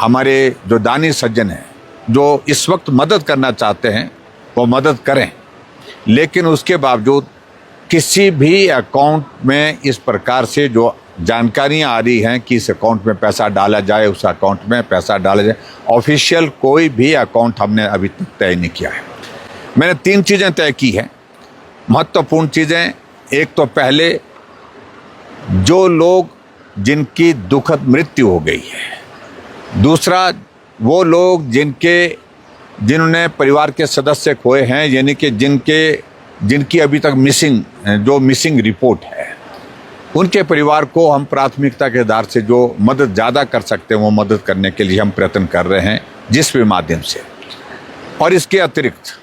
हमारे जो दानी सज्जन हैं, जो इस वक्त मदद करना चाहते हैं, वो मदद करें, लेकिन उसके बावजूद किसी भी अकाउंट में इस प्रकार से जो जानकारियां आ रही हैं कि इस अकाउंट में पैसा डाला जाए, उस अकाउंट में पैसा डाला जाए, ऑफिशियल कोई भी अकाउंट हमने अभी तक तय नहीं किया है। मैंने 3 चीज़ें तय की हैं, महत्वपूर्ण चीज़ें। एक तो पहले जो लोग जिनकी दुखद मृत्यु हो गई है, दूसरा वो लोग जिन्होंने परिवार के सदस्य खोए हैं, यानी कि जिनकी अभी तक मिसिंग रिपोर्ट है, उनके परिवार को हम प्राथमिकता के आधार से जो मदद ज़्यादा कर सकते हैं वो मदद करने के लिए हम प्रयत्न कर रहे हैं, जिस भी माध्यम से। और इसके अतिरिक्त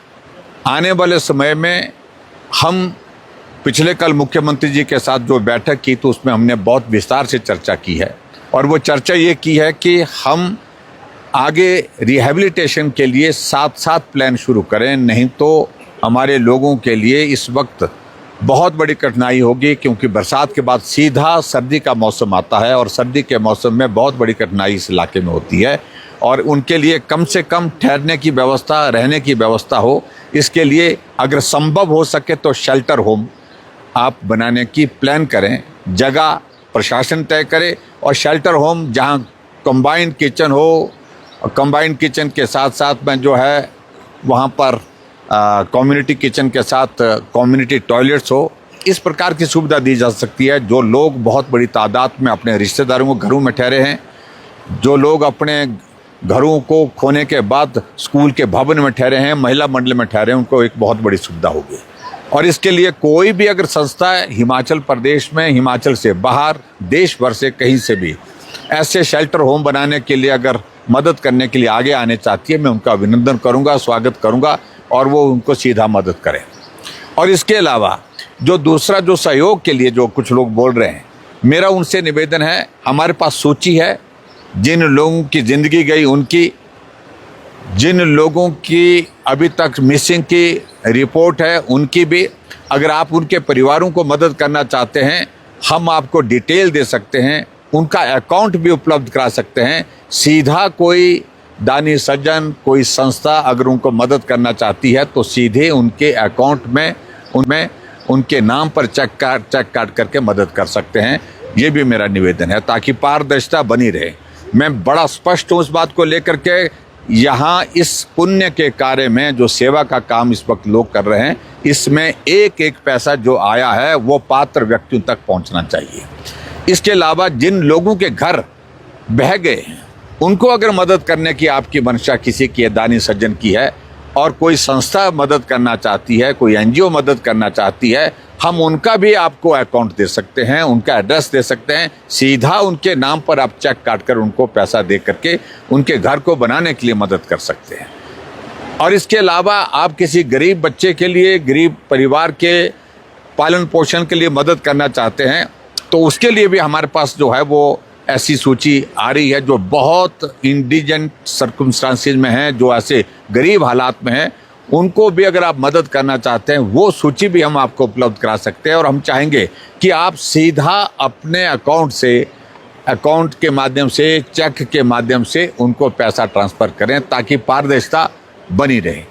आने वाले समय में हम पिछले कल मुख्यमंत्री जी के साथ जो बैठक की तो उसमें हमने बहुत विस्तार से चर्चा की है, और वो चर्चा ये की है कि हम आगे रिहैबिलिटेशन के लिए साथ प्लान शुरू करें, नहीं तो हमारे लोगों के लिए इस वक्त बहुत बड़ी कठिनाई होगी, क्योंकि बरसात के बाद सीधा सर्दी का मौसम आता है और सर्दी के मौसम में बहुत बड़ी कठिनाई इस इलाके में होती है, और उनके लिए कम से कम ठहरने की व्यवस्था, रहने की व्यवस्था हो। इसके लिए अगर संभव हो सके तो शेल्टर होम आप बनाने की प्लान करें, जगह प्रशासन तय करे, और शेल्टर होम जहां कंबाइंड किचन हो, कंबाइंड किचन के साथ साथ में जो है वहां पर कम्युनिटी किचन के साथ कम्युनिटी टॉयलेट्स हो, इस प्रकार की सुविधा दी जा सकती है। जो लोग बहुत बड़ी तादाद में अपने रिश्तेदारों के घरों में ठहरे हैं, जो लोग अपने घरों को खोने के बाद स्कूल के भवन में ठहरे हैं, महिला मंडल में ठहरे हैं, उनको एक बहुत बड़ी सुविधा होगी। और इसके लिए कोई भी अगर संस्था हिमाचल प्रदेश में, हिमाचल से बाहर, देश भर से कहीं से भी ऐसे शेल्टर होम बनाने के लिए अगर मदद करने के लिए आगे आने चाहती है, मैं उनका अभिनंदन करूंगा, स्वागत करूंगा, और वो उनको सीधा मदद करें। और इसके अलावा जो दूसरा जो सहयोग के लिए जो कुछ लोग बोल रहे हैं, मेरा उनसे निवेदन है, हमारे पास सूची है जिन लोगों की ज़िंदगी गई, उनकी, जिन लोगों की अभी तक मिसिंग की रिपोर्ट है, उनकी भी। अगर आप उनके परिवारों को मदद करना चाहते हैं, हम आपको डिटेल दे सकते हैं, उनका अकाउंट भी उपलब्ध करा सकते हैं। सीधा कोई दानी सज्जन, कोई संस्था अगर उनको मदद करना चाहती है तो सीधे उनके अकाउंट में उनमें उनके नाम पर चेक काट करके मदद कर सकते हैं। ये भी मेरा निवेदन है, ताकि पारदर्शिता बनी रहे। मैं बड़ा स्पष्ट हूँ इस बात को लेकर के, यहाँ इस पुण्य के कार्य में जो सेवा का काम इस वक्त लोग कर रहे हैं, इसमें एक एक पैसा जो आया है वो पात्र व्यक्तियों तक पहुँचना चाहिए। इसके अलावा जिन लोगों के घर बह गए हैं, उनको अगर मदद करने की आपकी मंशा किसी की दानी सज्जन की है, और कोई संस्था मदद करना चाहती है, कोई एनजीओ मदद करना चाहती है, हम उनका भी आपको अकाउंट दे सकते हैं, उनका एड्रेस दे सकते हैं। सीधा उनके नाम पर आप चेक काट कर उनको पैसा दे करके उनके घर को बनाने के लिए मदद कर सकते हैं। और इसके अलावा आप किसी गरीब बच्चे के लिए, गरीब परिवार के पालन पोषण के लिए मदद करना चाहते हैं, तो उसके लिए भी हमारे पास जो है वो ऐसी सूची आ रही है, जो बहुत इंडिजेंट सर्कमस्टांसेस में हैं, जो ऐसे गरीब हालात में हैं, उनको भी अगर आप मदद करना चाहते हैं, वो सूची भी हम आपको उपलब्ध करा सकते हैं। और हम चाहेंगे कि आप सीधा अपने अकाउंट के माध्यम से, चेक के माध्यम से उनको पैसा ट्रांसफ़र करें, ताकि पारदर्शिता बनी रहे।